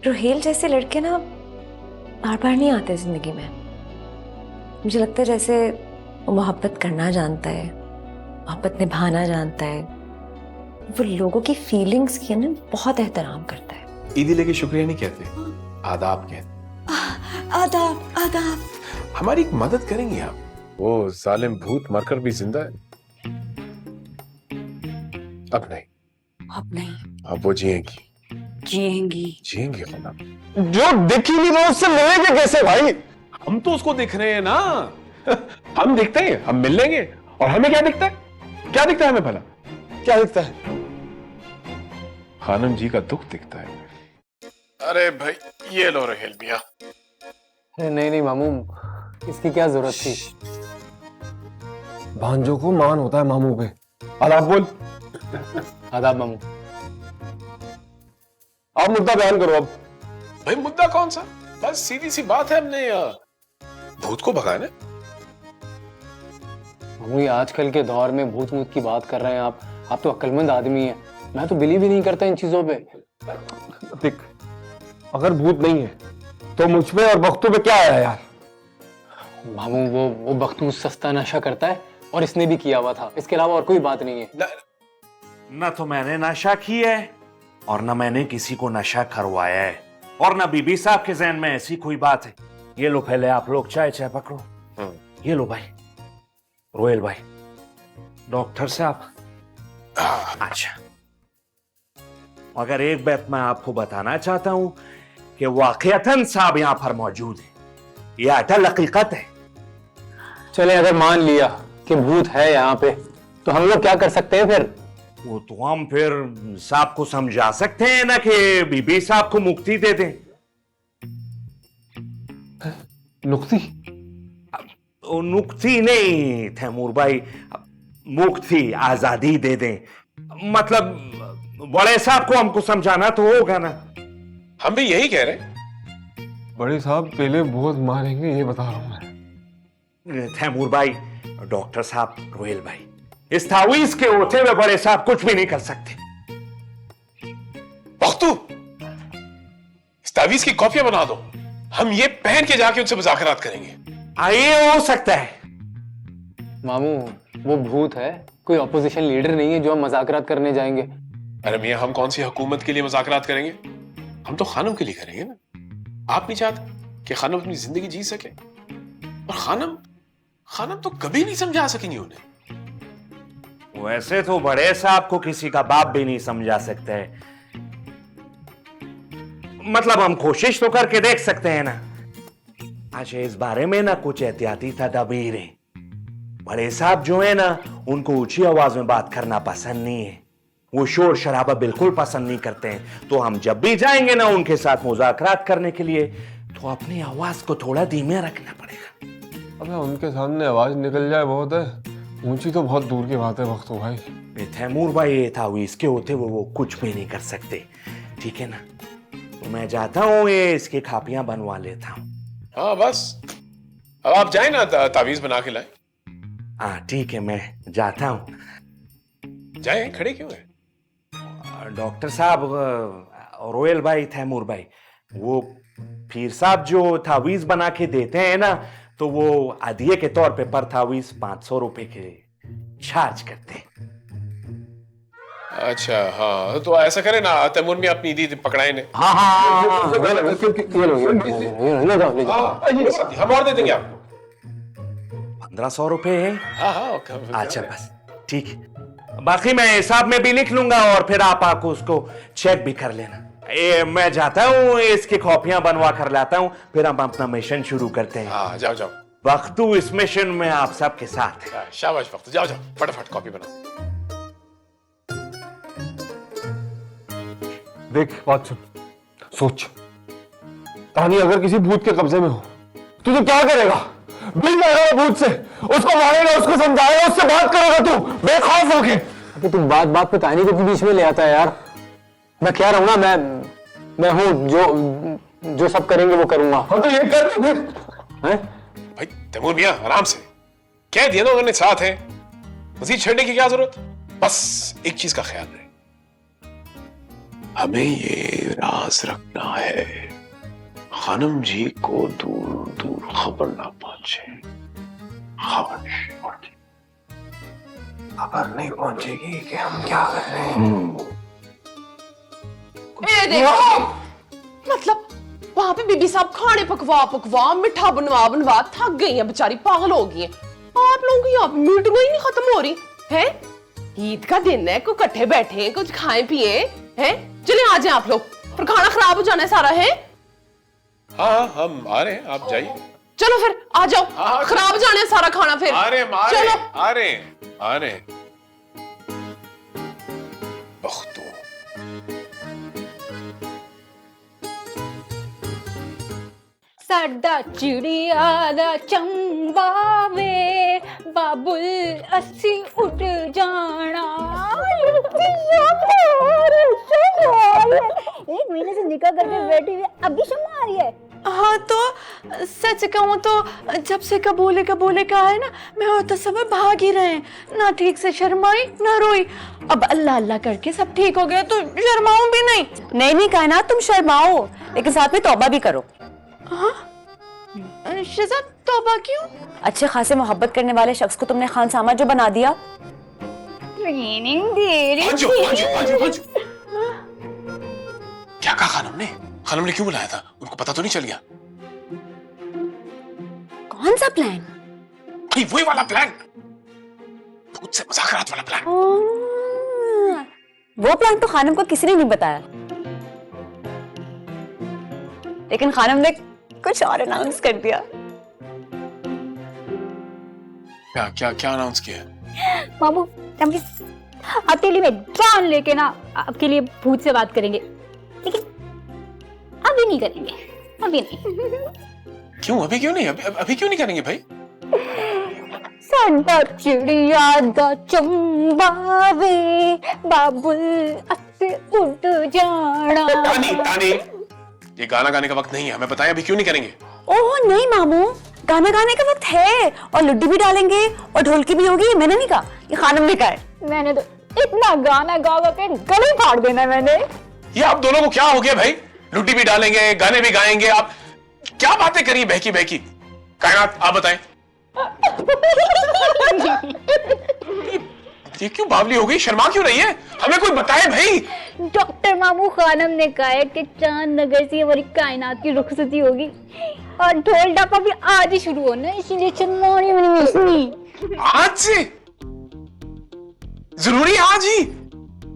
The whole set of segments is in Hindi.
रोहेल जैसे लड़के ना बार बार नहीं आते जिंदगी में। मुझे लगता है जैसे वो मोहब्बत करना जानता है, मोहब्बत निभाना जानता है, वो लोगों की फीलिंग्स की ना बहुत एहतराम करता है। ईदी लेके शुक्रिया नहीं कहते, आदाब कहते। आदाब आदाब। हमारी एक मदद करेंगे आप? वो जालिम भूत मरकर भी जिंदा है। अब नहीं, अब नहीं, अब वो जिएंगी। जिएंगी खन्ना। जो दिख ही नहीं रहा उससे मिलेंगे कैसे भाई? हम तो उसको दिख रहे हैं ना। हम दिखते हैं, हम मिल लेंगे। और हमें क्या दिखता है? क्या दिखता है हमें भला? क्या दिखता है? खानम जी का दुख दिखता है। अरे भाई ये लो रोहेल मियां। नहीं नहीं मामू, इसकी क्या जरूरत थी? भांजो को मान होता है मामू पे। आदाब बोल। आदाब मामू। आप मुद्दा बयान करो अब। भाई मुद्दा कौन सा? बस सीधी सी बात है, हमने भूत को भगाना। मामू ये आजकल के दौर में भूत मूत की बात कर रहे हैं आप तो अक्लमंद आदमी हैं। मैं तो बिलीव ही नहीं करता इन चीजों पे। देख, अगर भूत नहीं है तो मुझ पे और बख्तू पे क्या आया यार? मामू वो बख्तूस सस्ता नशा करता है और इसने भी किया हुआ था, इसके अलावा और कोई बात नहीं है। ना तो मैंने नशा किया है और ना मैंने किसी को नशा करवाया है और ना बीबी साहब के जहन में ऐसी कोई बात है। ये लो पहले आप लोग चाय पकड़ो। ये लो भाई, रोहेल भाई, डॉक्टर साहब। अच्छा, मगर एक बात मैं आपको बताना चाहता हूं कि वाकईतन साहब यहां पर मौजूद है, यह अटल हकीकत है। चले अगर मान लिया कि भूत है यहाँ पे तो हम लोग क्या कर सकते हैं फिर? वो तो हम फिर साहब को समझा सकते हैं ना कि बीबी साहब को मुक्ति दे दें। नुक्ती? नुक्ति नहीं तैमूर भाई, मुक्ति, आजादी दे दें। मतलब बड़े साहब को हमको समझाना तो होगा ना। हम भी यही कह रहे हैं। बड़े साहब पहले बहुत मारेंगे, ये बता रहा हूं मैं। तैमूर भाई, डॉक्टर साहब, रोहेल भाई, इस तावीज के होते हुए बड़े साहब कुछ भी नहीं कर सकते। बख्तू, इस तावीज की कॉपियां बना दो, हम ये पहन के जाके उनसे मुज़ाकरात करेंगे। ये हो सकता है। मामू वो भूत है, कोई ऑपोजिशन लीडर नहीं है जो हम मजाकरात करने जाएंगे। अरे मियां, हम कौन सी हुकूमत के लिए मुज़ाकरात करेंगे? हम तो खानम के लिए करेंगे ना। आप नहीं चाहते कि खानम अपनी जिंदगी जी सके? और खानम तो कभी नहीं समझा सकेंगे उन्हें। वैसे तो बड़े साहब को किसी का बाप भी नहीं समझा सकते हैं। मतलब हम कोशिश तो करके देख सकते हैं ना। अच्छा, इस बारे में ना कुछ एहतियाती तदबीरें। बड़े साहब जो है ना, उनको ऊंची आवाज में बात करना पसंद नहीं है। वो शोर शराबा बिल्कुल पसंद नहीं करते हैं। तो हम जब भी जाएंगे ना उनके साथ मुज़ाकरात करने के लिए, तो अपनी आवाज को थोड़ा धीमे रखना पड़ेगा। अबे उनके सामने आवाज निकल जाए बहुत है, ऊंची तो बहुत दूर की बात है बख्तू भाई। तैमूर भाई, ये था इसके होते वो कुछ भी नहीं कर सकते, ठीक है ना? तो मैं जाता हूँ, ये इसकी कापियां बनवा लेता हूँ। हाँ बस, अब आप जाए ना, तावीज बना के लाए। हाँ ठीक है, मैं जाता हूँ। जाए, खड़े क्यों है? डॉक्टर साहब, रोहेल भाई, तैमूर भाई, वो पीर साहब जो तावीज बना के देते हैं ना, तो वो अदिये के तौर पे पर तावीज 500 रुपए के चार्ज करते हैं। अच्छा हाँ, तो ऐसा करें ना, तैमूर में अपनी ईदी पकड़ाए ने। हाँ हाँ हाँ, हम और दे देंगे आपको। 1500 रुपए है। हाँ हाँ, अच्छा बस ठीक है, बाकी मैं हिसाब में भी लिख लूंगा और फिर आप आको उसको चेक भी कर लेना। मैं जाता हूँ, इसकी कॉपियां बनवा कर लाता हूँ, फिर हम अपना मिशन शुरू करते हैं। हाँ जाओ जाओ। बख्तू इस मिशन में आप सबके साथ है। शाबाश बख्तू, जाओ जाओ, फटाफट कॉपी बनाओ। देख बात सुन, सोच, तानी अगर किसी भूत के कब्जे में हो तू तो क्या करेगा? मिल जाएगा भूत से, उसको मारेगा, उसको समझाएगा, उससे बात करेगा तू बेखौफ होके। अभी तू बात पे तानी को बीच में ले आता है यार। मैं कह रहा हूँ ना, मैं हूँ, जो सब करेंगे वो करूंगा। हाँ तो ये कर फिर। हैं? भाई तैमूर मियां, आराम से कह दिया ना उन्होंने, साथ है, मजीद छेड़ने की क्या जरूरत? बस एक चीज का ख्याल रहे, हमें ये राज रखना है, खानम जी को दूर दूर खबर ना पहुंचे। खबर नहीं पहुंचेगी कि हम क्या कर रहे हैं। ये देखो, मतलब वहां पे बीबी साहब खाने पकवा पकवा मिठा बनवा बनवा थक गई हैं, बेचारी पागल हो गई हैं। आप लोगों की यहाँ पे मीटिंग ही नहीं खत्म हो रही है। ईद का दिन है, कुछ इकट्ठे बैठे कुछ खाए पिए हैं। चले आ जाए आप लोग, पर खाना खराब हो जाना है सारा है। हाँ हम आ रहे हैं, आप जाइए। चलो फिर आ जाओ, हाँ, खराब हो जाना है सारा खाना फिर। आ रहे हैं, चलो आ रहे हैं, आ रहे हैं। बख्तू साडा चिड़िया दा चंबा वे बाबुल अस्सी उड़ जाना। एक महीने से निकाह करके बैठी हुई अभी शम्मा आ रही है। हाँ तो सच कहूँ तो जब से कबूले कबूले का है ना, मैं और तो समय भाग ही रहे हैं, ना ठीक से शर्माई ना रोई। अब अल्लाह अल्लाह करके सब ठीक हो गया तो शर्माऊं भी नहीं। नहीं कहना तुम शर्माओ, लेकिन साथ में तौबा भी करो। हाँ शिजा, तौबा क्यों? अच्छे खासे मोहब्बत करने वाले शख्स को तुमने खान सामा जो बना दिया। ट्रेनिंग दे रही भांजो, भांजो, भांजो, भांजो। क्या कहा खानम ने? खानम ने क्यों बुलाया था? उनको पता तो नहीं चल गया? कौन सा प्लान? भाई वही वाला प्लान, भूत से मुज़ाकरात वाला प्लान। वो प्लान तो खानम को किसी ने नहीं बताया, लेकिन खानम ने कुछ और अनाउंस कर दिया। क्या क्या क्या अनाउंस किया? मामू आपके लिए मैं जान लेके ना आपके लिए भूत से बात करेंगे, लेकिन अभी नहीं करेंगे, अभी नहीं। क्यों अभी क्यों नहीं? अभी क्यों नहीं करेंगे भाई? साडा चिड़िया दा चंबा वे बाबुल अस्से उड़ जाना। तानी, तानी, ये गाना गाने का वक्त नहीं है, हमें बताएं अभी क्यों नहीं करेंगे? ओह नहीं मामू, गाना गाने का वक्त है, और लड्डू भी डालेंगे और ढोलकी भी होगी। मैंने नहीं कहा, ये खानम ने कहा है। मैंने तो इतना गाना गा गा के गले फाड़ देना है मैंने। ये आप दोनों को क्या हो गया भाई? लुटी भी डालेंगे, गाने भी गाएंगे, आप क्या बातें करी बहकी बहकी? कायनात आप बताएं। ये क्यों बावली हो गई? शर्मा क्यों रही है? हमें कोई बताए भाई। डॉक्टर मामू खानम ने कहा है कि चांद नगर से हमारी कायनात की रुखसती होगी और ढोल डापा भी आज ही शुरू होना है, इसीलिए शर्माने वाली मिसनी। आज से? जरूरी आज ही?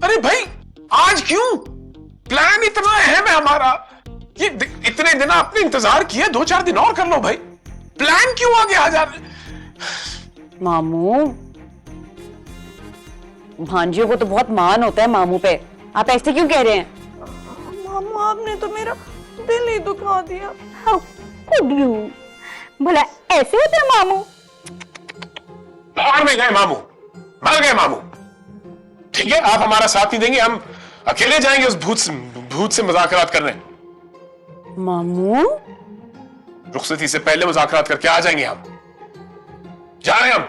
अरे भाई आज क्यों? प्लान इतना है मैं हमारा, ये इतने दिन आपने इंतजार किया, 2-4 दिन और कर लो भाई। प्लान क्यों आगे आ जा रहे? मामू, भांजियों को तो बहुत मान होता है मामू पे, आप ऐसे क्यों कह रहे हैं? मामू आपने तो मेरा दिल ही दुखा दिया। How could you? भला ऐसे होते हैं मामू? भाड़ में गए मामू, मर गए मामू। ठीक है, आप हमारा साथ नहीं देंगे, हम अकेले जाएंगे उस भूत से मुज़ाकरात करने। मामू रुखसती से पहले मुज़ाकरात करके आ जाएंगे हम। जा रहे हैं हम,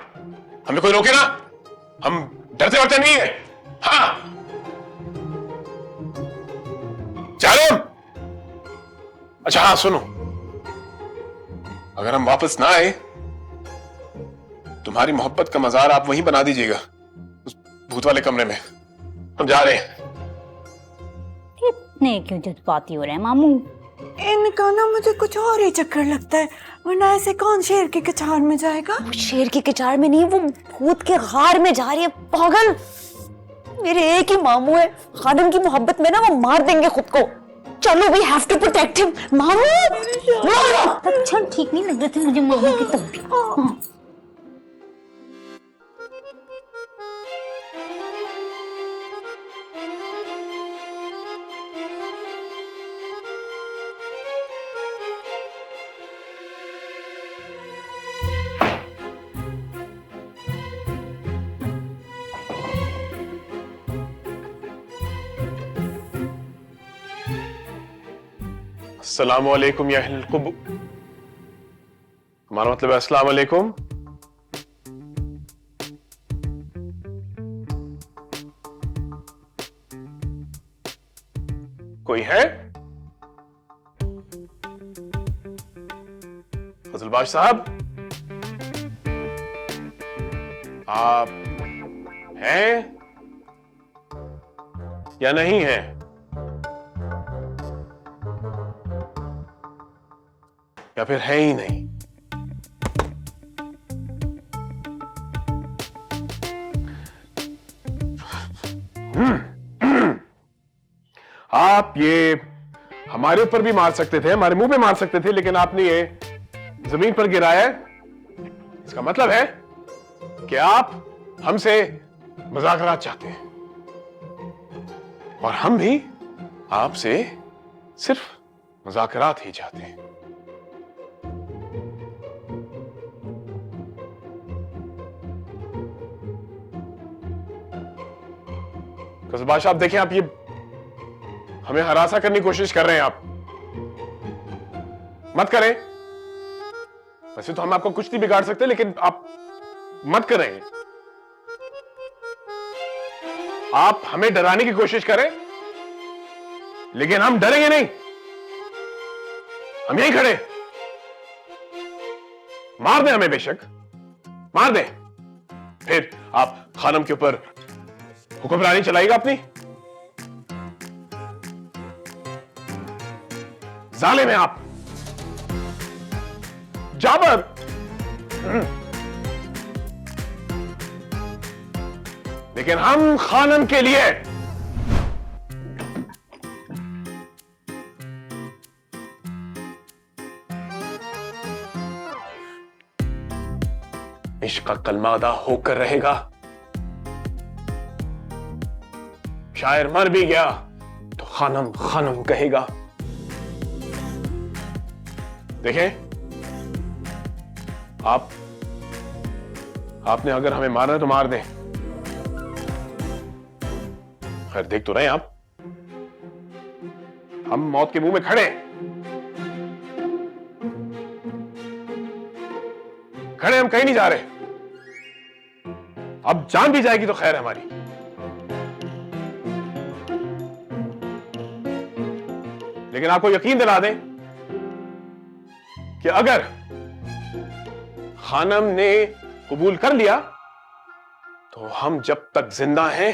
हमें कोई रोके ना, हम डरते वरते नहीं है। हाँ जा रहे हम। अच्छा हाँ सुनो, अगर हम वापस ना आए, तुम्हारी मोहब्बत का मजार आप वहीं बना दीजिएगा, उस भूत वाले कमरे में। हम जा रहे हैं। इतने क्यों जज्बाती हो रहे हैं मामू? इनका ना मुझे कुछ और ही चक्कर लगता है, वरना ऐसे कौन शेर के कचार में जाएगा? वो शेर की किचार में नहीं, वो भूत के गार में जा रही है, पागल। मेरे एक ही मामू है, खानम की मोहब्बत में ना वो मार देंगे खुद को। चलो, we have to protect him. मामू अच्छा ठीक नहीं लग रहे थे मुझे मामू की तबीयत। अस्सलाम वालेकुम या अहल कुब, हमारा मतलब है अस्सलाम वालेकुम। कोई है? फजलबाज साहब, आप हैं या नहीं हैं? या फिर है ही नहीं? आप ये हमारे ऊपर भी मार सकते थे, हमारे मुंह पे मार सकते थे, लेकिन आपने ये जमीन पर गिराया है। इसका मतलब है कि आप हमसे मुज़ाकरात चाहते हैं और हम भी आपसे सिर्फ मुज़ाकरात ही चाहते हैं। कसबाश, आप देखें, आप ये हमें हरासा करने की कोशिश कर रहे हैं। आप मत करें। वैसे तो हम आपको कुछ नहीं बिगाड़ सकते, लेकिन आप मत करें। आप हमें डराने की कोशिश करें, लेकिन हम डरेंगे नहीं। हम यहीं खड़े। मार दें हमें, बेशक मार दें। फिर आप खानम के ऊपर हुक्मरानी चलाएगा अपनी। जालिम हैं आप, जाबर। लेकिन हम खानम के लिए इश्क का कलमा अदा होकर रहेगा। शायर मर भी गया तो खानम खानम कहेगा। देखें, आपने अगर हमें मारना है तो मार दें। खैर, देख तो रहे हैं आप, हम मौत के मुंह में खड़े हम कहीं नहीं जा रहे। अब जान भी जाएगी तो खैर है हमारी। लेकिन आपको यकीन दिला दें कि अगर खानम ने कबूल कर लिया तो हम जब तक जिंदा हैं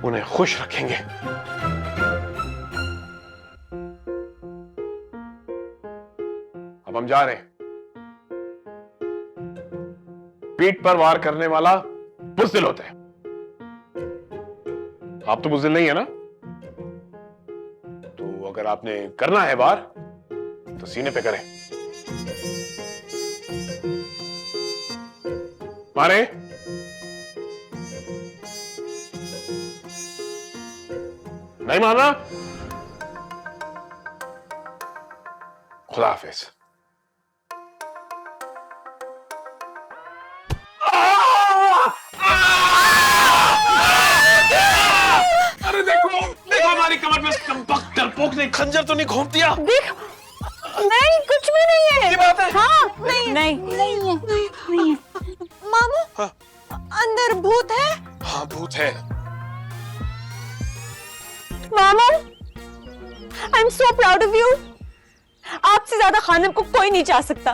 उन्हें खुश रखेंगे। अब हम जा रहे हैं। पीठ पर वार करने वाला बुज़दिल होता है। आप तो बुज़दिल नहीं है ना? तो अगर आपने करना है वार तो सीने पे करें। मारे। नहीं मारना? खुदा हाफिज। अरे देखो देखो, हमारी कमर में डरपोक ने खंजर तो नहीं घोंप दिया। देख, नहीं, कुछ भी नहीं है। ये बात है? हाँ, नहीं है। मामू, हाँ। अंदर भूत है। हाँ, भूत है। मामा, I am so proud of you. आपसे ज्यादा खानम को कोई नहीं चाह सकता।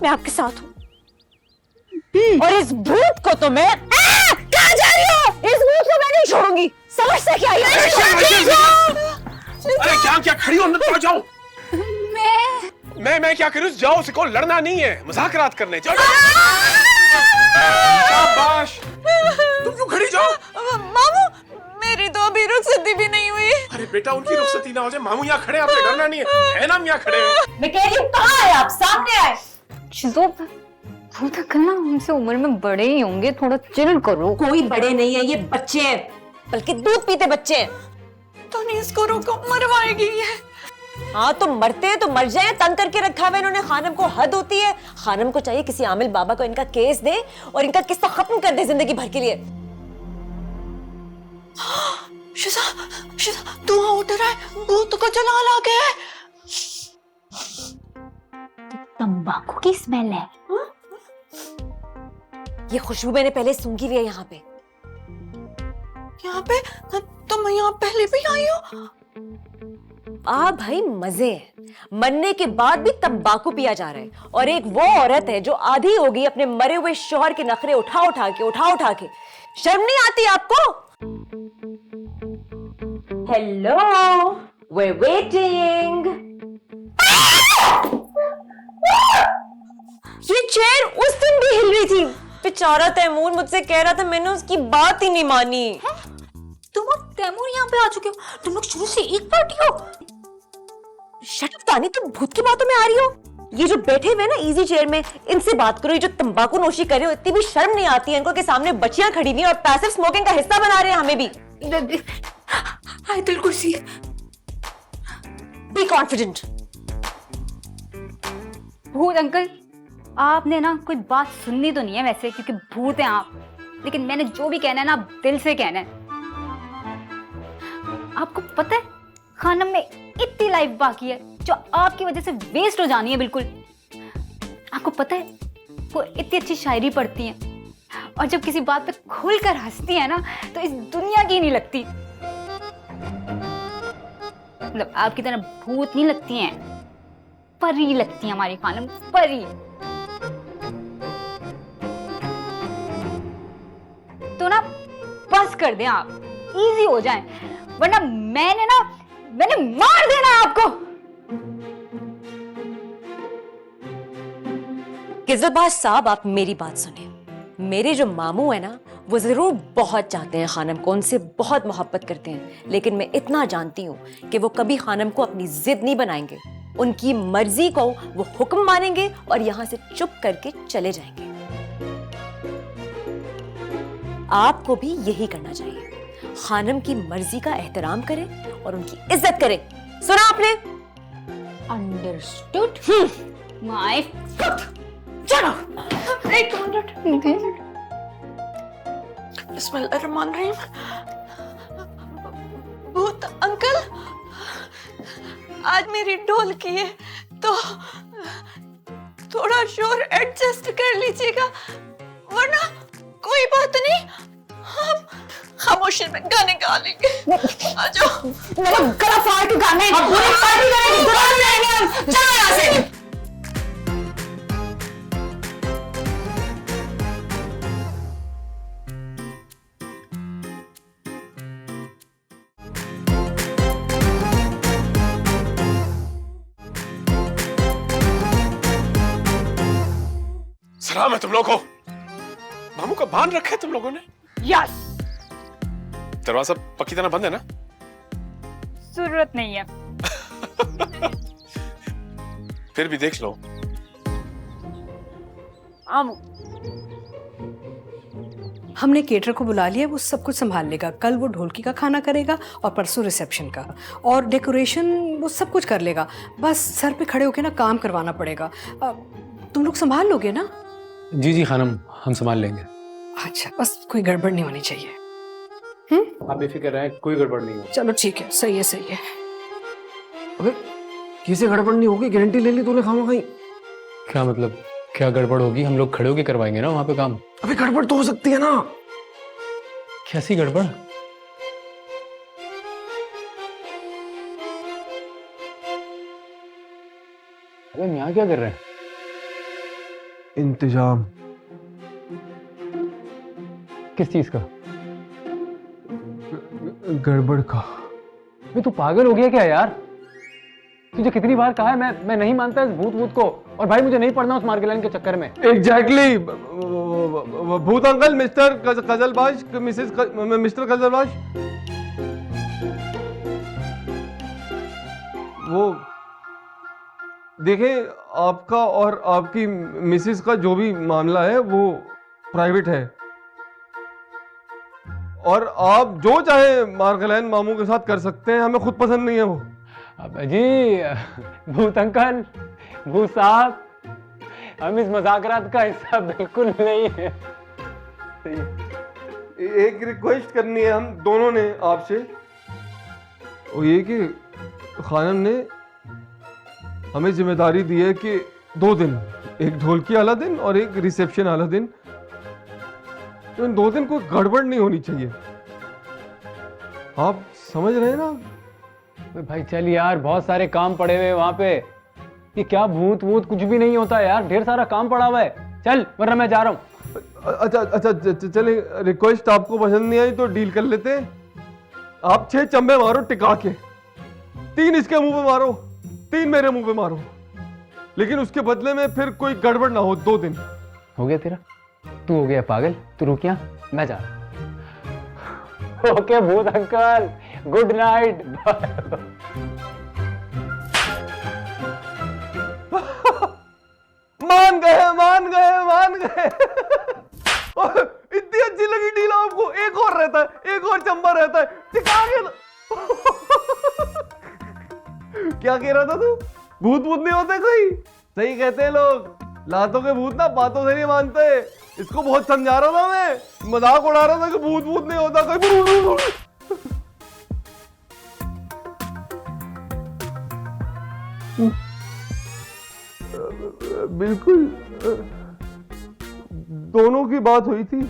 मैं आपके साथ हूँ। और इस भूत को तो मैं कहाँ जा रही हो? इस भूत को मैं नहीं छोड़ूंगी। समझते क्या? अरे क्या खड़ी हो? अंदर जाओ। मैं क्या करूँ? जाओ, उसे को लड़ना नहीं है, मुज़ाकरात करने। जाओ। शाबाश। तुम क्यों खड़ी? जाओ। मामू, मेरी तो अभी रुखसती भी नहीं हुई। अरे बेटा, उनकी रुखसती ना हो जाए। मामू यहाँ खड़े, आपसे डरना नहीं है ना? हम यहाँ खड़े हैं। मैं कह रही हूँ, कहाँ है आप? सामने आए। शिजो, भूत अंकल ना हमसे उम्र में बड़े ही होंगे, थोड़ा चिल करो। कोई बड़े नहीं है, ये बच्चे हैं, बल्कि दूध पीते बच्चे हैं। तो नहीं, इसको रोको, मरवाएगी ये। हाँ, तो मरते हैं तो मर जाए। तंग करके रखा हुआ इन्होंने खानम को। हद होती है। खानम को चाहिए किसी आमिल बाबा को इनका केस दे और इनका किस्सा खत्म कर दे जिंदगी भर के लिए। शिजा, धुआं उठ रहा है। भूत को जला लगे। तंबाकू की स्मेल है। ये खुशबू मैंने पहले सूंघी हुई है यहाँ पे। यहाँ पे तुम यहाँ पहले भी आई हो? भाई मजे हैं। मरने के बाद भी तंबाकू पिया जा रहा है और एक वो औरत है जो आधी हो गई अपने मरे हुए शौहर के नखरे उठा उठा के। शर्म नहीं आती आपको? Hello, we're waiting। ये चेयर उस दिन भी हिल रही थी। बेचारा तैमूर मुझसे कह रहा था, मैंने उसकी बात ही नहीं मानी। तुम और तैमूर यहाँ पे आ चुके हो? तुम लोग शुरू से एक पार्टी हो? शट अप तानी, तुम भूत की बातों में आ रही हो। ये जो बैठे हुए ना इजी चेयर में, इनसे बात करो। ये जो तंबाकू नोशी कर रहे हो, इतनी भी शर्म नहीं आती है इनको के सामने बच्चियां खड़ी हुई हैं और पैसिव स्मोकिंग का हिस्सा बना रहे हैं हमें भी। आयतुल कुर्सी। Be confident. भूत अंकल, आपने ना कोई बात सुननी तो नहीं है वैसे, क्योंकि भूत हैं आप, लेकिन मैंने जो भी कहना है ना आप दिल से कहना है। आपको पता है खानम में इतनी लाइफ बाकी है जो आपकी वजह से वेस्ट हो जानी है बिल्कुल। आपको पता है वो इतनी अच्छी शायरी पढ़ती हैं और जब किसी बात पे खुलकर हंसती है ना तो इस दुनिया की नहीं लगती। मतलब आपकी तरह भूत नहीं लगती हैं, परी लगती है हमारी खानम, परी। तो ना बस कर दें आप, इजी हो जाए, वरना मैंने मार देना है आपको। किजलबाज साहब, आप मेरी बात सुने। मेरे जो मामू है ना, वो जरूर बहुत चाहते हैं खानम को, उनसे बहुत मोहब्बत करते हैं, लेकिन मैं इतना जानती हूँ कि वो कभी खानम को अपनी जिद नहीं बनाएंगे। उनकी मर्जी को वो हुक्म मानेंगे और यहाँ से चुप करके चले जाएंगे। आपको भी यही करना चाहिए। खानम की मर्जी का एहतराम करें और उनकी इज्जत करें। सुना आपने? Understood my foot. चलो एक मिनट। बिस्मिल्लाहिर्रहमानिर्रहीम। भूत अंकल, आज मेरी ढोलकी है तो थोड़ा शोर एडजस्ट कर लीजिएगा, वरना कोई बात नहीं, हम खामोशी में गाने गा लेंगे। आ जाओ। गला फाड़ के गाने पूरी पार्टी करेंगे, दुकान जाएंगे हम। चलो यहाँ से। सलाम है तुम लोगों को। मामू का बांध रखा है तुम लोगों ने? यस। दरवाजा पक्की तरह बंद है ना? जरूरत नहीं है। फिर भी देख लो। हमने केटर को बुला लिया, वो सब कुछ संभाल लेगा। कल वो ढोलकी का खाना करेगा और परसों रिसेप्शन का, और डेकोरेशन वो सब कुछ कर लेगा। बस सर पे खड़े होके ना काम करवाना पड़ेगा। तुम लोग संभाल लोगे ना? जी जी खानम, हम संभाल लेंगे। अच्छा, बस कोई गड़बड़ नहीं होनी चाहिए। आप बेफिक्र रहें, कोई गड़बड़ नहीं होगी। चलो ठीक है, सही है सही है। अबे किसी गड़बड़ नहीं होगी, गारंटी ले ली तूने खामा खाई। क्या मतलब, क्या गड़बड़ होगी? हम लोग खड़े होके करवाएंगे ना वहां पे काम। अबे गड़बड़ तो हो सकती है ना। कैसी गड़बड़? अबे हम यहाँ क्या कर रहे हैं? इंतजाम किस चीज का? गड़बड़ का। अबे तू पागल हो गया क्या यार? तुझे कितनी बार कहा है मैं नहीं मानता इस भूत को, और भाई मुझे नहीं पढ़ना उस मार्केलाइन के चक्कर में। एग्जैक्टली। भूत अंकल, मिस्टर कजलबाज, मिस्टर कजलबाज, वो देखें, आपका और आपकी मिसेस का जो भी मामला है वो प्राइवेट है, और आप जो चाहे मार्केलाइन मामू के साथ कर सकते हैं, हमें खुद पसंद नहीं है वो। अब जी भूत अंकल, भूत साहब, हम इस मजाकरात का हिस्सा बिल्कुल नहीं है। एक रिक्वेस्ट करनी है हम दोनों ने आपसे, और ये कि खानम ने हमें जिम्मेदारी दी है कि 2 दिन, एक ढोलकी वाला दिन और एक रिसेप्शन वाला दिन, तो इन 2 दिन कोई गड़बड़ नहीं होनी चाहिए। आप समझ रहे हैं ना? अबे भाई चल यार, बहुत सारे काम पड़े हुए हैं वहां पे। ये क्या भूत वूत कुछ भी नहीं होता यार, ढेर सारा काम पड़ा हुआ है। चल वरना मैं जा रहा हूँ। अच्छा अच्छा चले, रिक्वेस्ट आपको पसंद नहीं आई तो डील कर लेते हैं। आप 6 चंबे मारो टिका के, 3 इसके मुंह पे मारो, 3 मेरे मुंह पे मारो, लेकिन उसके बदले में फिर कोई गड़बड़ ना हो 2 दिन। हो गया तेरा? तू हो गया पागल, तू रुक यहाँ, मैं जा। ओके भूत अंकल, गुड नाइट। मान गए मान गए मान गए। इतनी अच्छी लगी डील आपको? एक और रहता है, एक और चंबा रहता है, टिका के क्या कह रहा था तू? भूत भूत नहीं होते कोई? सही कहते हैं लोग, लातों के भूत ना बातों से नहीं मानते। इसको बहुत समझा रहा था मैं, मजाक उड़ा रहा था कि भूत भूत नहीं होता कोई। बिल्कुल, दोनों की बात हुई थी,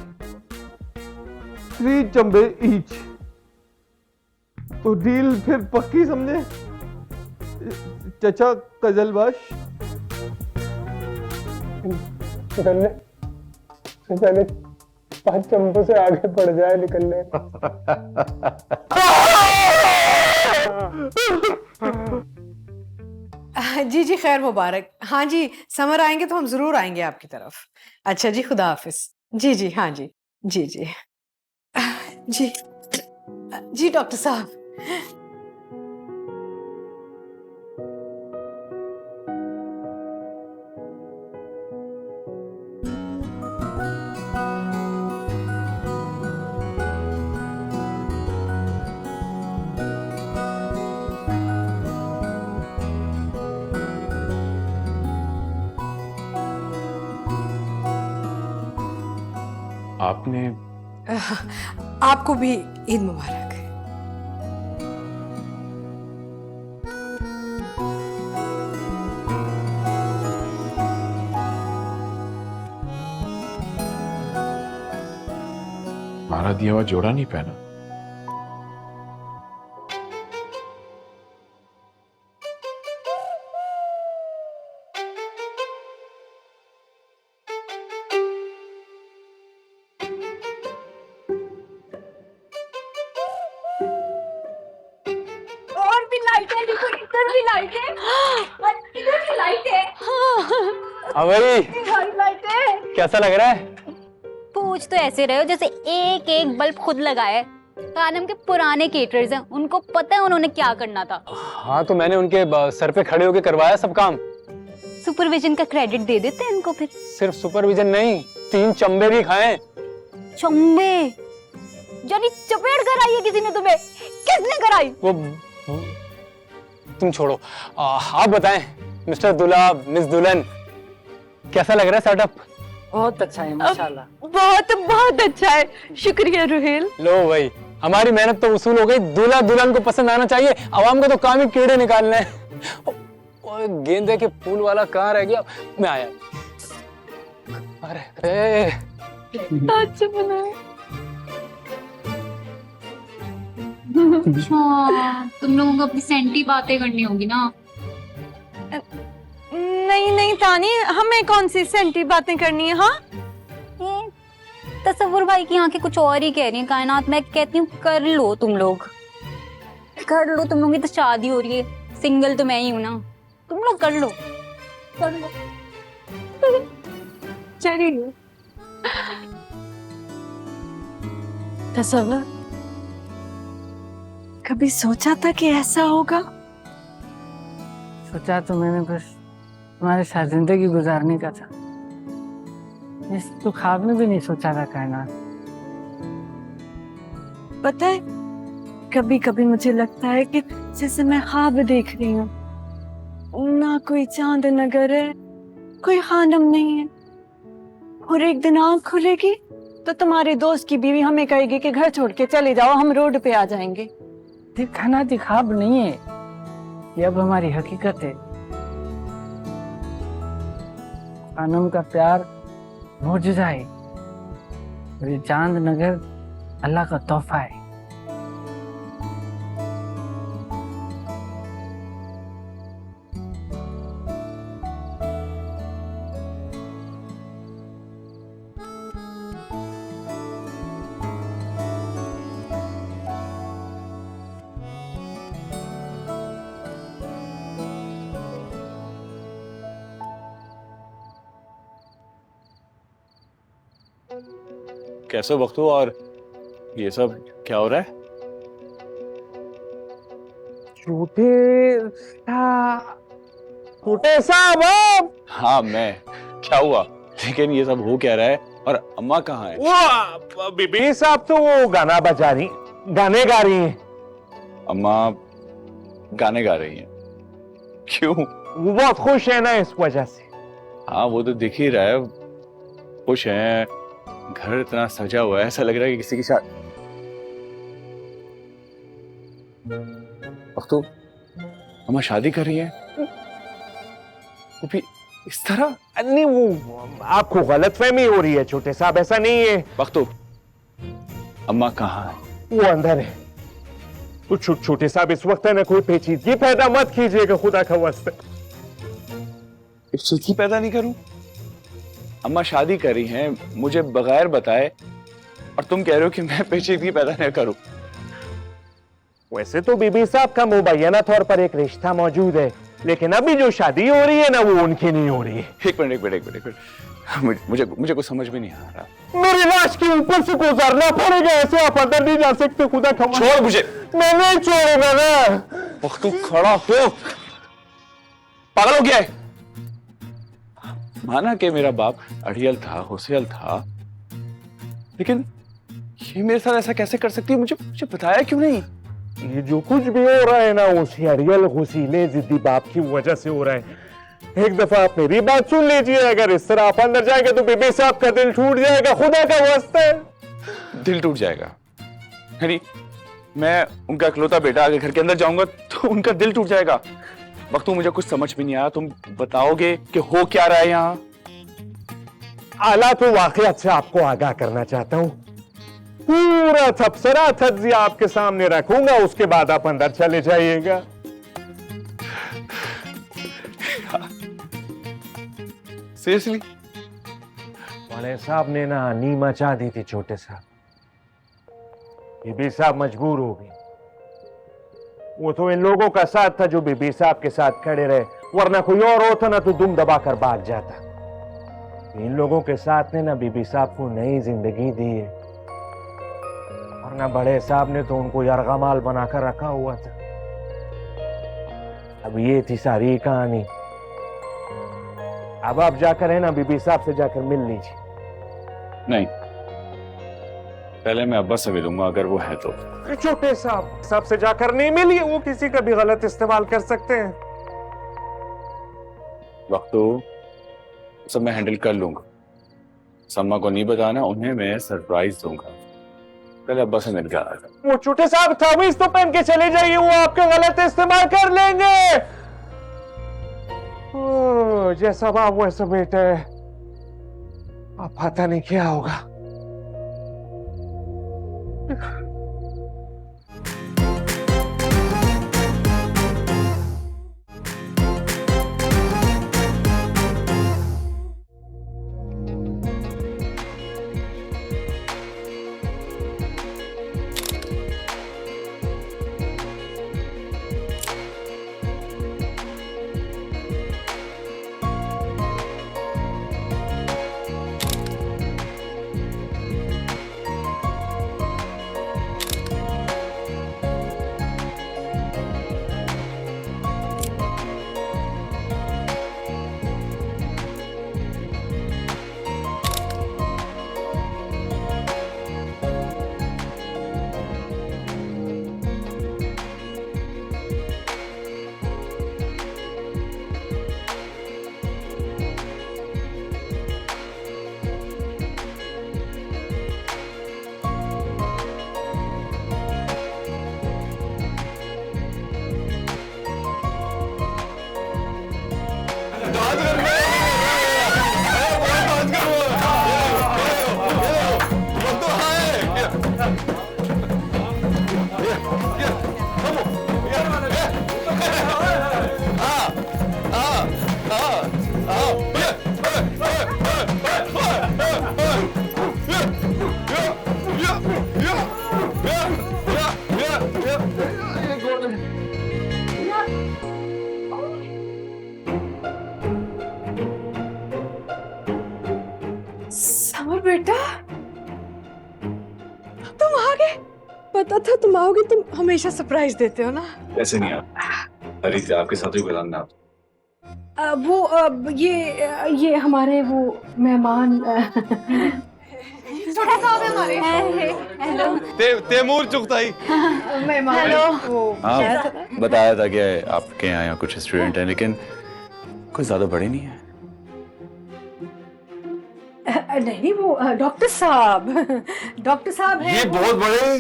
3 चंबे ईच, तो डील फिर पक्की समझे चचा कजलबाश। पहले 5 चंबों से आगे बढ़ जाए निकलने। जी जी, खैर मुबारक। हाँ जी, समर आएंगे तो हम जरूर आएंगे आपकी तरफ। अच्छा जी, खुदा हाफिज। जी जी, हाँ जी, जी जी जी जी डॉक्टर साहब। आपने आपको भी ईद मुबारक। हमारा दिया हुआ जोड़ा नहीं पहना। और भी लाइट है, देखो इधर भी लाइट है, इधर भी लाइट है। हाँ भाई, लाइट है। कैसा लग रहा है? पूछ तो ऐसे रहे हो जैसे एक एक बल्ब खुद लगाया है। कानम के पुराने केटरर्स हैं, उनको पता है उन्होंने क्या करना था। हाँ तो मैंने उनके सर पे खड़े होके करवाया सब काम। सुपरविजन का क्रेडिट दे देते हैं इनको फिर। सिर्फ सुपरविजन नहीं, 3 चंबे भी खाए। चंबे? जानी चपेट कराई है किसी ने तुम्हें? किसने कराई? वो तुम छोड़ो, आप बताएं मिस्टर दूल्हा, मिस दुल्हन, कैसा लग रहा है सेटअप? बहुत अच्छा है माशाल्लाह। बहुत बहुत अच्छा है, शुक्रिया रुहेल। लो भाई, हमारी मेहनत तो वसूल हो गई। दूल्हा दुल्हन को पसंद आना चाहिए, आवाम को तो काम ही कीड़े निकालने हैं। ओए गेंदे के फूल वाला कहाँ रह गया? मैं आया। अरे अच्छा बना है। हाँ, तुम लोगों को अपनी सेंटी बातें करनी होगी ना। नहीं नहीं तानी, हमें कौन सी सेंटी बातें करनी है? हाँ तसव्वुर भाई की आंखें कुछ और ही कह रही हैं। कायनात, मैं कहती हूँ कर लो तुम लोग, कर लो। तुम लोगों की तो शादी हो रही है, सिंगल तो मैं ही हूँ ना। तुम लोग कर लो, कर लो। चलिए। तसव्वुर, कभी सोचा था कि ऐसा होगा? सोचा तो मैंने बस तुम्हारे साथ जिंदगी गुजारने का था। इस तो ख्वाब में भी नहीं सोचा था कायनात। पता है, कभी कभी मुझे लगता है कि जैसे मैं ख्वाब देख रही हूँ। ना कोई चांद नगर है, कोई खानम नहीं है, और एक दिन आँख खुलेगी तो तुम्हारे दोस्त की बीवी हमें कहेगी कि घर छोड़ के चले जाओ, हम रोड पे आ जाएंगे। दिखाना ख्वाब नहीं है, ये अब हमारी हकीकत है। खानम का प्यार मौजूदा है, और ये चांद नगर अल्लाह का तोहफा है। कैसे हो बख्तू? और ये सब क्या हो रहा है? छोटे साहब आप? हाँ मैं। क्या हुआ? लेकिन ये सब हो क्या रहा है? और अम्मा कहाँ है? वो बीबी साहब तो वो गाना बजा रही, गाने गा रही हैं। अम्मा गाने गा रही हैं? क्यों? वो बहुत खुश है ना इस वजह से। हाँ वो तो दिख ही रहा है, खुश हैं, घर इतना सजा हुआ है, ऐसा लग रहा है कि किसी की शादी। बख्तू, अम्मा शादी कर रही है? वो भी इस तरह? नहीं, वो आपको गलतफहमी हो रही है छोटे साहब, ऐसा नहीं है। बख्तू, अम्मा कहाँ है? वो अंदर है। तो छोटे साहब इस वक्त है ना कोई पेचीदगी पैदा मत कीजिएगा, खुदा का वास्ते। पेचीदगी पैदा नहीं करूं? अम्मा शादी कर रही हैं मुझे बगैर बताए, और तुम कह रहे हो कि मैं पेचीदगी पैदा न करूं। वैसे तो बीबी साहब का मुबैना तौर पर एक रिश्ता मौजूद है, लेकिन अभी जो शादी हो रही है ना वो उनकी नहीं हो रही है। एक मिनट, मुझे कुछ समझ में नहीं आ रहा। मेरी लाश के ऊपर से गुजरना पड़ेगा, ऐसे आप अंदर नहीं जा सकते, खुदा का वास्ते। छोड़ मुझे। मैं नहीं छोड़ूंगा ना। तू खड़ा हो, पागल हो गया है? माना कि मेरा बाप अड़ियल था, होशियार था, लेकिन ये मेरे साथ ऐसा कैसे कर सकती है? मुझे बताया क्यों नहीं? ये जो कुछ भी हो रहा है ना उसी अड़ियल घुसीले जिद्दी बाप की वजह से हो रहा है। एक दफा आप मेरी बात सुन लीजिए, अगर इस तरह आप अंदर जाएंगे तो बीबी साहब का दिल टूट जाएगा, खुदा का वास्ते। दिल टूट जाएगा? यानी मैं उनका इकलौता बेटा आगे घर के अंदर जाऊंगा तो उनका दिल टूट जाएगा? वक्त मुझे कुछ समझ में नहीं आया, तुम बताओगे कि हो क्या रहा है यहाँ? आला तो वाकयात से आपको आगाह करना चाहता हूँ। पूरा तबसरा तज्जिया आपके सामने रखूंगा, उसके बाद आप अंदर चले जाइएगा। सीरियसली? वाले साहब ने ना नी मचा दी थी छोटे साहब। बीबी साहब मजबूर हो गई। वो तो इन लोगों का साथ था जो बीबी साहब के साथ खड़े रहे, वरना कोई और होता ना तो दुम दबाकर भाग जाता। इन लोगों के साथ ने ना बीबी साहब को नई जिंदगी दी है, वरना बड़े साहब ने तो उनको यरगमाल बनाकर रखा हुआ था। अब ये थी सारी कहानी। अब आप जाकर है ना बीबी साहब से जाकर मिल लीजिए। नहीं, पहले मैं अब्बा से मिलूंगा, अगर वो है तो। छोटे साहब सबसे जाकर नहीं मिलिए, वो किसी का भी गलत इस्तेमाल कर सकते हैं। वक्तू सब मैं हैंडल कर लूंगा, सम्मा को नहीं बताना, उन्हें मैं सरप्राइज दूंगा। पहले अब्बा से मिलकर आ जाओ। वो छोटे साहब तमीज तो पहन के चले जाइए, वो आपका गलत इस्तेमाल कर लेंगे। जैसा बाप वैसा बेटा है, अब पता नहीं क्या होगा। आओगे तुम हमेशा सरप्राइज देते हो ना। ऐसे नहीं आप, अरे आपके साथ ही गुजारना आप। ये हमारे वो मेहमान छोटा सा हमारे हेलो तैमूर चुगताई। मेहमान हाँ बताया था कि आपके यहाँ कुछ स्टूडेंट हैं, लेकिन कोई ज्यादा बड़े नहीं है। नहीं वो डॉक्टर साहब है। ये बहुत बड़े,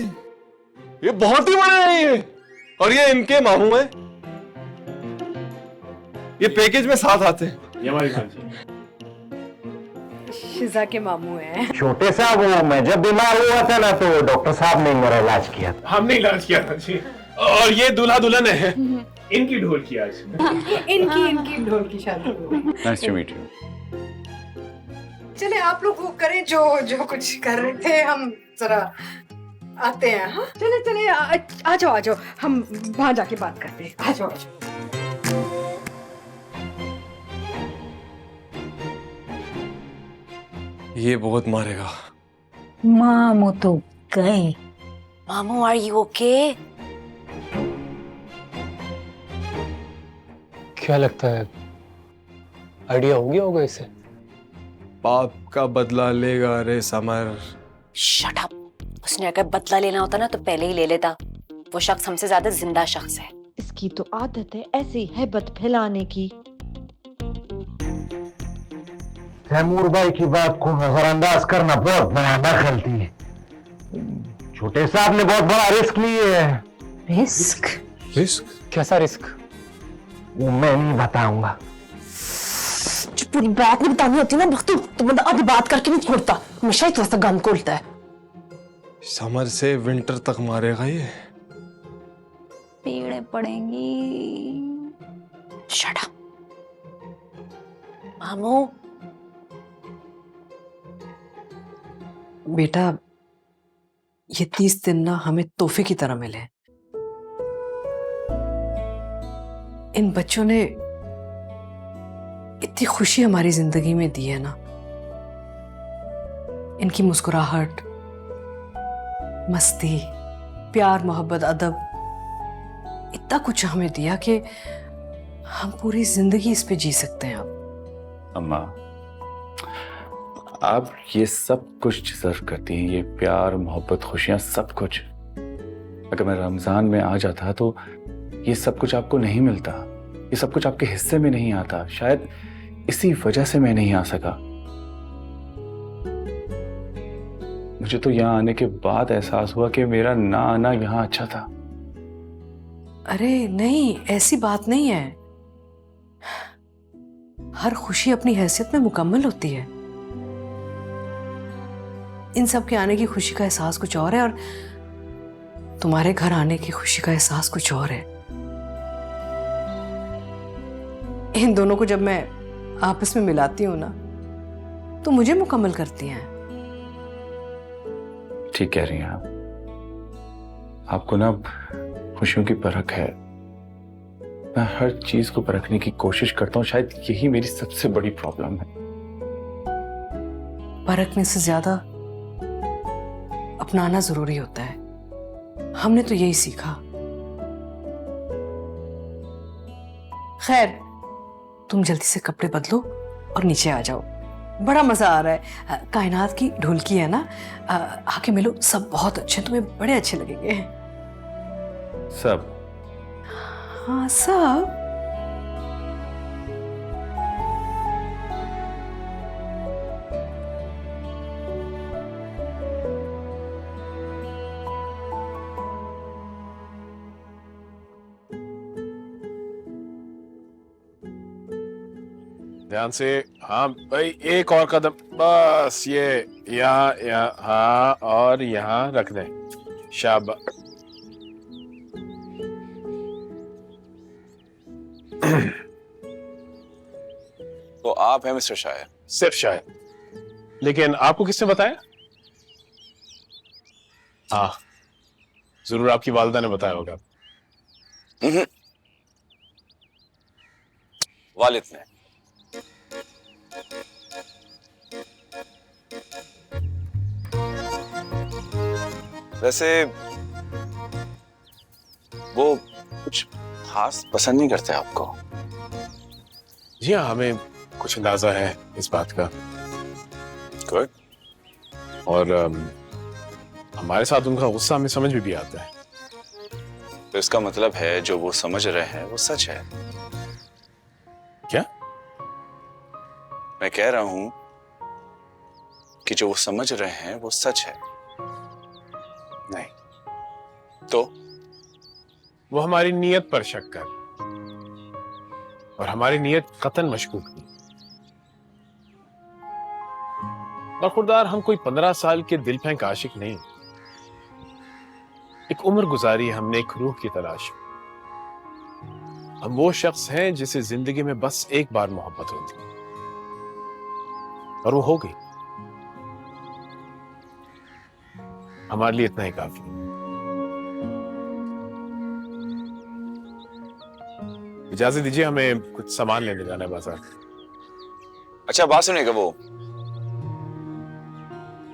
ये बहुत ही बड़े हैं ये, और ये इनके मामू हैं। ये पैकेज में साथ आते हैं। ये हमारी खांसी। शिजा के मामू हैं। छोटे साहब, वो मैं जब बीमार हुआ था ना तो डॉक्टर साहब ने मेरा इलाज किया था। हमने इलाज किया था जी। और ये दूल्हा दुल्हन है, इनकी ढोल की आज। इनकी ढोल की शादी हुई। Nice to meet you. चले आप लोग वो करें जो कुछ कर रहे थे, हम जरा आते हैं। हाँ चले आ जाओ हम वहां जाके बात करते हैं। आ जाओ। ये बहुत मारेगा। मामू तो गए। मामू आर यू ओके? क्या लगता है आइडिया हो गया होगा इसे? बाप का बदला लेगा रे समर। Shut up. उसने अगर बदला लेना होता ना तो पहले ही ले लेता। वो शख्स हमसे ज्यादा जिंदा शख्स है। इसकी तो आदत है ऐसी हैबत फैलाने की। तैमूर भाई की बात को नजरअंदाज करना बहुत बड़ा गलती है। छोटे साहब ने बहुत बड़ा रिस्क लिए है। रिस्क? कैसा रिस्क? वो मैं नहीं बताऊंगा। जो पूरी बात नहीं बतानी होती ना भक्तू, तो बंदा आधी बात करके नहीं छोड़ता, हमेशा ही थोड़ा सा गम खोलता है। समर से विंटर तक मारेगा ये। पेड़ पड़ेंगी। Shut up. मामू बेटा, ये 30 दिन ना हमें तोहफे की तरह मिले। इन बच्चों ने इतनी खुशी हमारी जिंदगी में दी है ना। इनकी मुस्कुराहट, मस्ती, प्यार, मोहब्बत, अदब, इतना कुछ हमें दिया कि हम पूरी जिंदगी इस पे जी सकते हैं। अब अम्मा, आप ये सब कुछ डिजर्व करती हैं, ये प्यार, मोहब्बत, खुशियां, सब कुछ। अगर मैं रमजान में आ जाता तो ये सब कुछ आपको नहीं मिलता, ये सब कुछ आपके हिस्से में नहीं आता। शायद इसी वजह से मैं नहीं आ सका। मुझे तो यहाँ आने के बाद एहसास हुआ कि मेरा ना आना यहाँ अच्छा था। अरे नहीं, ऐसी बात नहीं है। हर खुशी अपनी हैसियत में मुकम्मल होती है। इन सब के आने की खुशी का एहसास कुछ और है, और तुम्हारे घर आने की खुशी का एहसास कुछ और है। इन दोनों को जब मैं आपस में मिलाती हूं ना, तो मुझे मुकम्मल करती हैं। ठीक कह रही हैं आप। आपको ना खुशियों की परख है। मैं हर चीज को परखने की कोशिश करता हूँ, शायद यही मेरी सबसे बड़ी प्रॉब्लम है। परखने से ज्यादा अपनाना जरूरी होता है। हमने तो यही सीखा। खैर, तुम जल्दी से कपड़े बदलो और नीचे आ जाओ। बड़ा मजा आ रहा है। कायनात की ढोलकी है ना, आके मिलो। सब बहुत अच्छे, तुम्हें बड़े अच्छे लगेंगे। सब? हाँ सब। ध्यान से। हाँ भाई, एक और कदम बस। ये यहाँ, हाँ, और यहाँ रख दें। शाबाश। तो आप हैं मिस्टर शायर? सिर्फ शायर। लेकिन आपको किसने बताया? हाँ, जरूर आपकी वालिदा ने बताया होगा। वालिद ने। वैसे वो कुछ खास पसंद नहीं करते आपको। जी हाँ, हमें कुछ अंदाजा है इस बात का। गुड। और हमारे साथ उनका गुस्सा हमें समझ में भी आता है। तो इसका मतलब है जो वो समझ रहे हैं वो सच है। क्या? मैं कह रहा हूं कि जो वो समझ रहे हैं वो सच है। नहीं, तो वो हमारी नीयत पर शक कर, और हमारी नीयत कतन मशकूक नहीं। बखुरदार हम कोई 15 साल के दिल फेंक आशिक नहीं। एक उम्र गुजारी हमने एक रूह की तलाश में। हम वो शख्स हैं जिसे जिंदगी में बस एक बार मोहब्बत होती है, और वो हो गई। हमारे लिए इतना ही काफी है। इजाजत दीजिए, हमें कुछ सामान लेने जाना है बाजार। अच्छा बात सुनिएगा, वो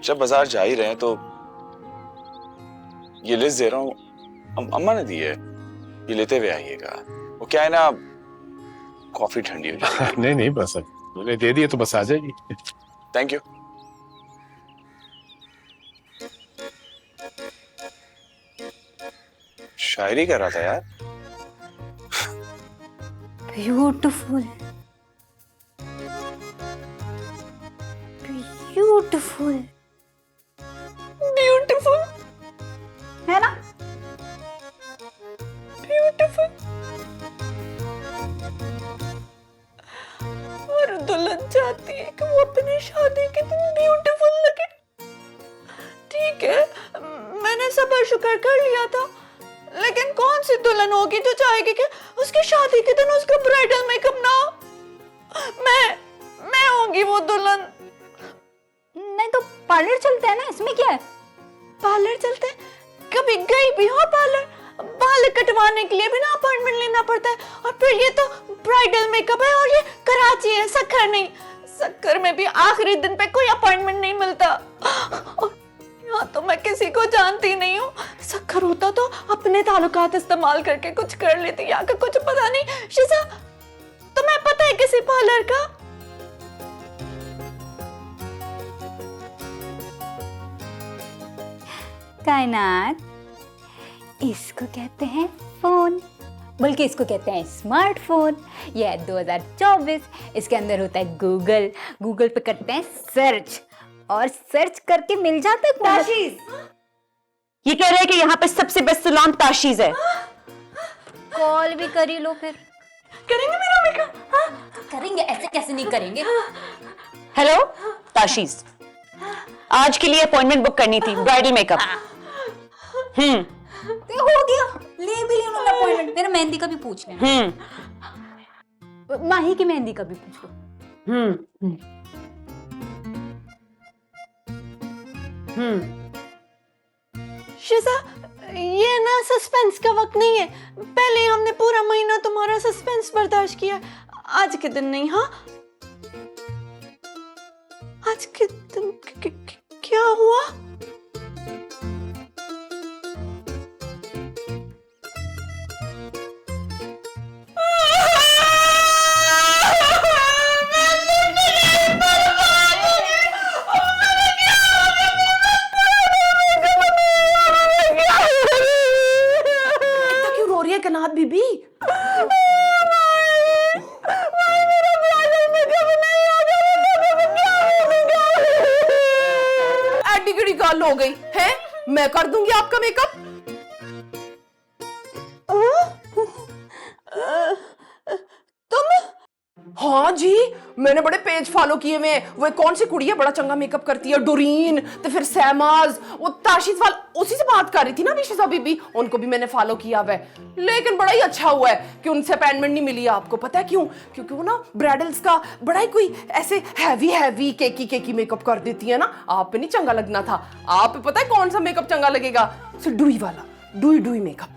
जब बाजार जा ही रहे हैं तो ये लिस्ट दे रहा हूं, अम्मा ने दी है, ये लेते हुए आइएगा। वो क्या है ना, कॉफी ठंडी हो जाएगी। नहीं नहीं, बस मैंने दे दिए तो बस आ जाएगी। Thank you. शायरी कर रहा था यार। ब्यूटीफुल, ब्यूटीफुल, ब्यूटीफुल है ना? ब्यूटीफुल। और दुल्हन चाहती है कि वो अपनी शादी के दिन ब्यूटीफुल लगे। ठीक है, मैंने सब्र शुक्र कर लिया था, लेकिन कौन सी दुल्हन होगी जो चाहेगी कि उसकी शादी के दिन उसका ब्राइडल मेकअप ना हो? मैं होंगी वो दुल्हन। नहीं तो पार्लर चलते हैं ना, इसमें क्या है? पार्लर चलते हैं? कभी गई भी हो पार्लर? बाल कटवाने के लिए भी ना अपॉइंटमेंट लेना पड़ता है, और फिर ये तो ब्राइडल मेकअप है, और ये कराची है, सक्खर नहीं। सक्खर में भी आखिरी दिन पे कोई अपॉइंटमेंट नहीं मिलता, और यहाँ तो मैं किसी को जानती नहीं हूँ। सक्खर होता तो अपने ताल्लुकात इस्तेमाल करके कुछ कर लेती, या का कुछ पता नहीं। शिजा, तुम्हें पता है किसी पार्लर का? कायनात, इसको कहते हैं फोन, बल्कि इसको कहते हैं स्मार्टफोन। यह है 2024, इसके अंदर होता है गूगल। गूगल पे करते हैं सर्च, और सर्च करके मिल जाता है ताशीज। ये कह रहे हैं कि यहाँ पे सबसे बेस्ट सैलून ताशीज है। कॉल भी करी लो फिर। करेंगे मेरा मेकअप? हाँ? करेंगे, ऐसे कैसे नहीं करेंगे? हेलो ताशीज, आज के लिए अपॉइंटमेंट बुक करनी थी, ब्राइडल मेकअप। तो हो गया, ले भी लिया उन्होंने अपॉइंटमेंट। मेरा मेहंदी का भी पूछ लेना। माही की मेहंदी का भी पूछ लो। शिजा, ये ना सस्पेंस का वक्त नहीं है। पहले हमने पूरा महीना तुम्हारा सस्पेंस बर्दाश्त किया, आज के दिन नहीं। हाँ, आज के दिन क्या हुआ? कनात बीबी, एडी गड़ी गल हो गई है। मैं कर दूंगी आपका मेकअप। तुम? हाँ जी, मैंने बड़े पेज फॉलो किए हुए। वो कौन सी कुड़ी है बड़ा चंगा मेकअप करती है, डोरीन, तो फिर सहमाज, वो ताशीज वाल, उसी से बात कर रही थी ना निशिजा बीबी, उनको भी मैंने फॉलो किया हुआ है। लेकिन बड़ा ही अच्छा हुआ है कि उनसे अपॉइंटमेंट नहीं मिली। आपको पता है क्यों? क्योंकि वो ना ब्राइडल्स का बड़ा ही कोई ऐसे हैवी केकी मेकअप कर देती है ना। आप पे नहीं चंगा लगना था। आप पे पता है कौन सा मेकअप चंगा लगेगा? डुई वाला, डुई मेकअप।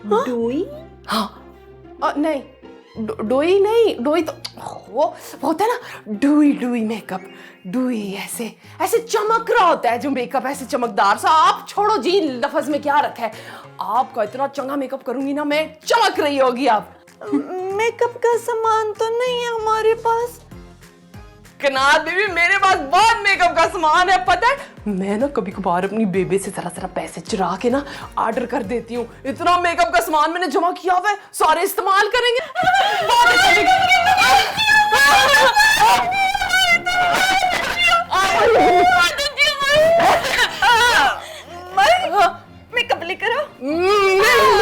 डुई? हाँ, नहीं, डोई नहीं, डोई तो वो होता है ना डूई डूई मेकअप, डूई ऐसे ऐसे चमक रहा होता है जो मेकअप ऐसे चमकदार सा। आप छोड़ो जी, लफ्ज में क्या रखा है, आपका इतना चंगा मेकअप करूंगी ना मैं, चमक रही होगी आप। मेकअप का सामान तो नहीं है हमारे पास। कनात बेबी मेरे पास बहुत मेकअप का सामान है, पता है मैं ना कभी कभार अपनी बेबे से जरा जरा पैसे चुरा के ना ऑर्डर कर देती हूँ। इतना मेकअप का सामान मैंने जमा किया हुआ है, सारे इस्तेमाल करेंगे। बहुत अच्छा मेकअप लेकर आओ।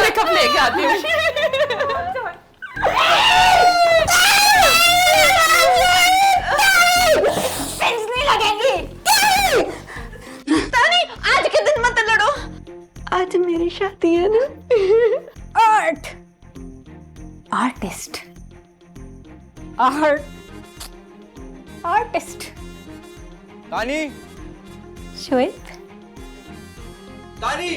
मेकअप लेके आती हूँ। आज के दिन मत लड़ो, आज मेरी शादी है ना। Art, artist, artist. तानी, श्वेत, तानी।